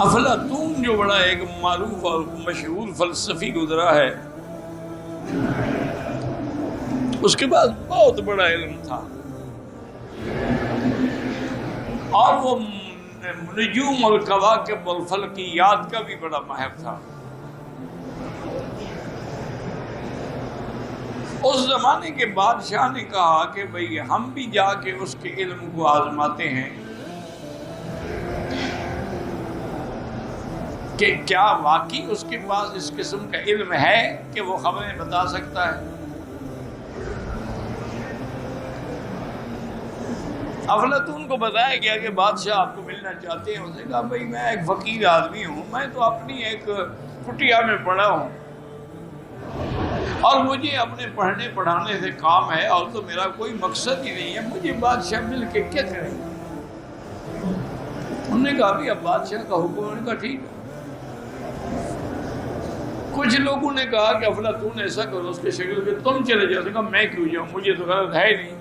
افلاطون جو بڑا ایک معروف اور مشہور فلسفی گزرا ہے، اس کے پاس بہت بڑا علم تھا، اور وہ نجوم اور کواکب اور فلکیات کا بھی بڑا ماہر تھا۔ اس زمانے کے بادشاہ نے کہا کہ بھئی ہم بھی جا کے اس کے علم کو آزماتے ہیں کہ کیا واقعی اس کے پاس اس قسم کا علم ہے کہ وہ خبریں بتا سکتا ہے۔ افلاطون کو بتایا گیا کہ بادشاہ آپ کو ملنا چاہتے ہیں۔ اس نے کہا بھئی میں ایک فقیر آدمی ہوں، میں تو اپنی ایک کٹیا میں پڑھا ہوں، اور مجھے اپنے پڑھنے پڑھانے سے کام ہے، اور تو میرا کوئی مقصد ہی نہیں ہے، مجھے بادشاہ مل کے کیا کرے گا۔ انہوں نے کہا بھی اب بادشاہ کا حکم، انہوں نے کہا ٹھیک ہے۔ کچھ لوگوں نے کہا کہ افلاطون ایسا کرو اس کے شکل کہ تم چلے جاؤ۔ کہا میں کیوں جاؤں، مجھے تو غرض ہے نہیں،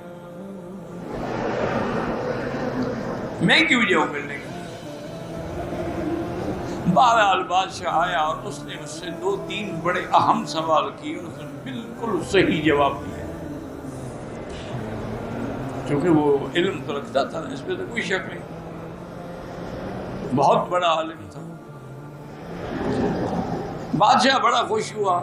میں کیوں جاؤں ملنے کے۔ بہرحال بادشاہ آیا اور اس نے اس سے 2-3 بڑے اہم سوال کیے، اور اس نے بالکل صحیح جواب دیا، کیونکہ وہ علم تو رکھتا تھا، اس پہ تو کوئی شک نہیں، بہت بڑا عالم تھا۔ بادشاہ بڑا خوش ہوا،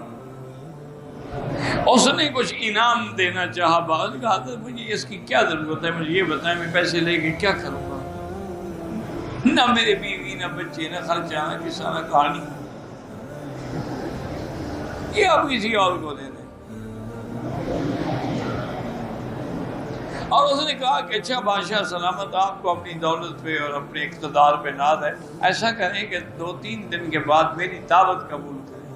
اس نے کچھ انعام دینا چاہا۔ بعد کہا تھا مجھے اس کی کیا ضرورت ہے، مجھے یہ بتائیں میں پیسے لے کے کیا کروں گا، نہ میرے بیوی نہ بچے نہ خرچہ نہ قصہ نہ کہانی، یہ آپ کسی اور کو دے دیں۔ اور اس نے کہا کہ اچھا بادشاہ سلامت، آپ کو اپنی دولت پہ اور اپنے اقتدار پہ ناز ہے، ایسا کریں کہ 2-3 دن کے بعد میری دعوت قبول کریں۔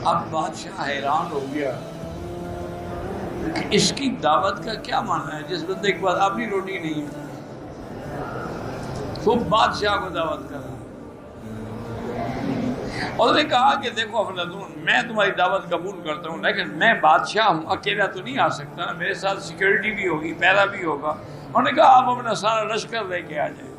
اب بادشاہ حیران ہو گیا کہ اس کی دعوت کا کیا معنی ہے، جس بندے کے پاس اپنی روٹی نہیں ہے وہ بادشاہ کو دعوت کر رہا۔ اور نے کہا کہ دیکھو افلاطون، میں تمہاری دعوت قبول کرتا ہوں، لیکن میں بادشاہ ہوں، اکیلا تو نہیں آ سکتا نا، میرے ساتھ سیکیورٹی بھی ہوگی، پہرا بھی ہوگا۔ انہوں نے کہا آپ اپنا سارا لشکر لے کے آ جائیں۔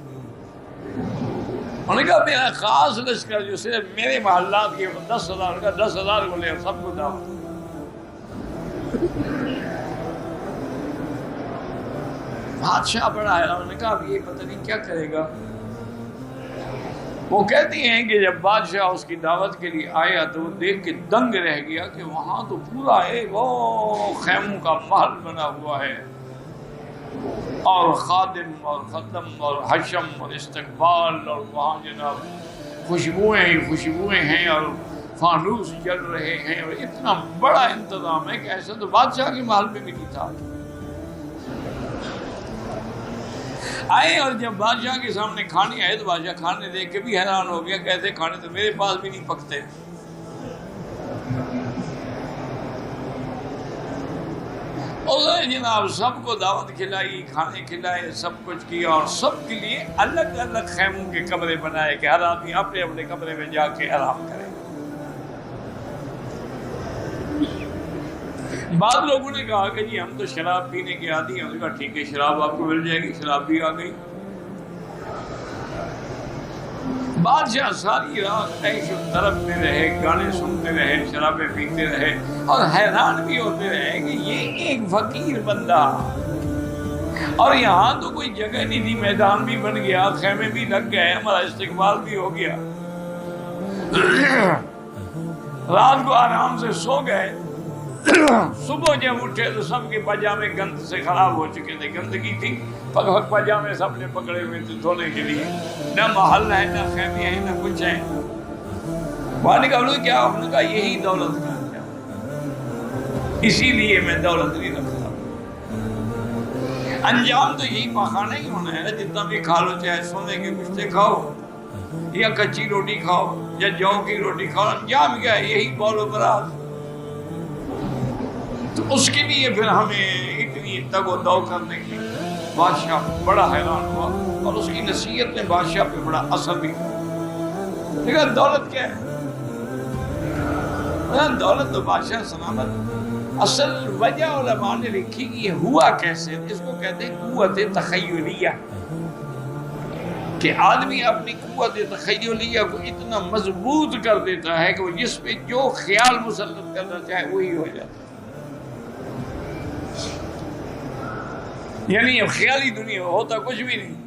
انہوں نے کہا میرا خاص لشکر جو صرف میرے محلات کے 10,000 کا 10,000 کو لے، سب کو دعوت۔ بادشاہ بڑا ہے، انہوں نے کہا اب یہ پتہ نہیں کیا کرے گا۔ وہ کہتی ہیں کہ جب بادشاہ اس کی دعوت کے لیے آیا تو وہ دیکھ کے دنگ رہ گیا کہ وہاں تو پورا ایک خیموں کا محل بنا ہوا ہے، اور خادم اور ختم اور حشم اور استقبال، اور وہاں جناب خوشبوئیں ہی خوشبوئیں ہیں، اور فانوس جل رہے ہیں، اور اتنا بڑا انتظام ہے کہ ایسا تو بادشاہ کے محل میں بھی نہیں تھا۔ آئے اور جب بادشاہ کے سامنے کھانے آئے تو بادشاہ کھانے دیکھ کے بھی حیران ہو گیا، کیسے کھانے تو میرے پاس بھی نہیں پکتے۔ اور جناب سب کو دعوت کھلائی، کھانے کھلائے، سب کچھ کیا، اور سب کے لیے الگ الگ خیموں کے کمرے بنائے کہ ہر آدمی اپنے اپنے کمرے میں جا کے آرام کرے۔ بعض لوگوں نے کہا کہ جی ہم تو شراب پینے کے عادی ہیں۔ انہوں نے کہا ٹھیک ہے شراب آپ کو مل جائے گی، شراب بھی آ گئی۔ بادشاہ ساری رات عیش و طرب میں رہے، گانے سنتے رہے، شرابیں پیتے رہے، اور حیران بھی ہوتے رہے کہ یہ ایک فقیر بندہ، اور یہاں تو کوئی جگہ نہیں تھی، میدان بھی بن گیا، خیمے بھی لگ گئے، ہمارا استقبال بھی ہو گیا، رات کو آرام سے سو گئے۔ صبح جب اٹھے تو سب کے پاجامے گند سے خراب ہو چکے تھے، گندگی تھی، پاجامے سب نے پکڑے ہوئے تھے دھونے کے لیے، نہ محل ہے نہ خیمے ہیں نہ کچھ ہے۔ وہاں نے کہا کیا؟ آپ نے کہا یہی دولت کا انجام، اسی لیے میں دولت نہیں رکھتا، انجام تو یہی پاخانہ ہی ہونا ہے، جتنا بھی کھا لو، چاہے سونے کے کشتے کھاؤ یا کچی روٹی کھاؤ یا جو کی روٹی کھاؤ، انجام کیا ہے؟ یہی بول و براز۔ تو اس کے لیے پھر ہمیں اتنی تگ و دو کرنے کی۔ بادشاہ بڑا حیران ہوا، اور اس کی نصیحت نے بادشاہ پہ بڑا اثر بھی کیا۔ لیکن دولت کیا ہے؟ دولت تو بادشاہ سلامت، اصل وجہ علماء نے لکھی کہ یہ ہوا کیسے، اس کو کہتے ہیں قوت تخیلیہ۔ کہ آدمی اپنی قوت تخیلیہ کو اتنا مضبوط کر دیتا ہے کہ وہ جس پہ جو خیال مسلط کرنا چاہے وہی ہو جاتا ہے. یعنی اب خیالی دنیا ہوتا کچھ بھی نہیں.